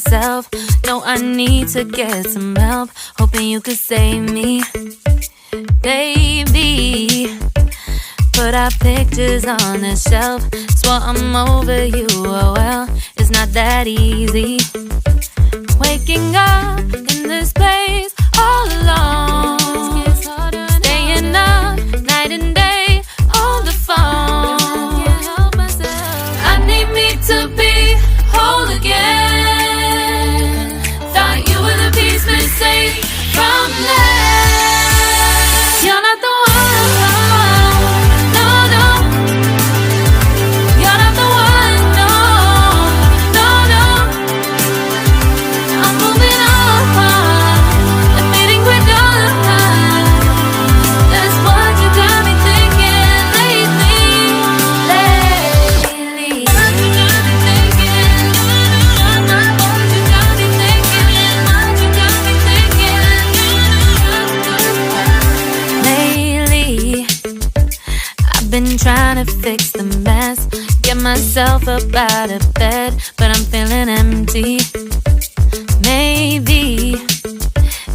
myself. No, I need to get some help. Hoping you could save me, baby. Put our pictures on the shelf. Swore I'm over you, oh well, it's not that easy. Waking up in this place all alone, staying up night and day on the phone. I need me to be whole again. Thought you were the piece missing from that. You're not the one. Been trying to fix the mess, get myself up out of bed, but I'm feeling empty. Maybe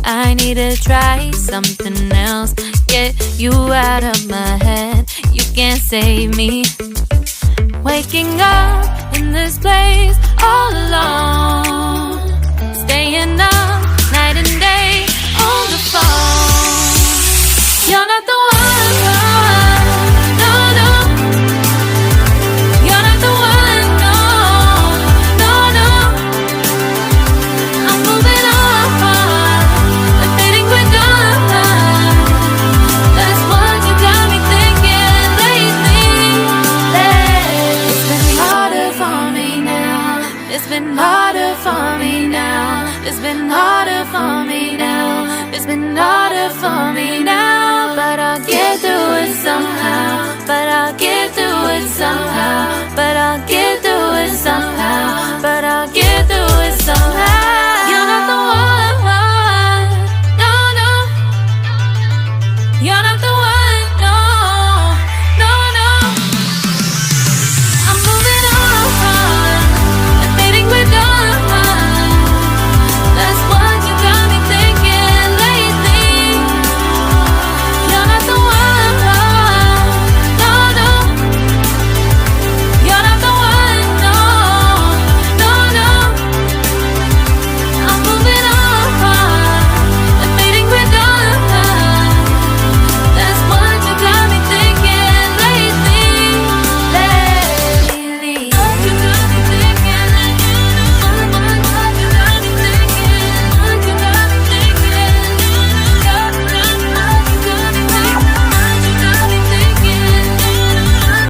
I need to try something else. Get you out of my head, you can't save me. Waking up in this place all alone, staying up night and day on the phone. You're not the one. It's been harder for me now. It's been harder for me now. It's been harder for me now. But I'll get through it somehow. But I'll get through it somehow. But I'll get through it somehow. But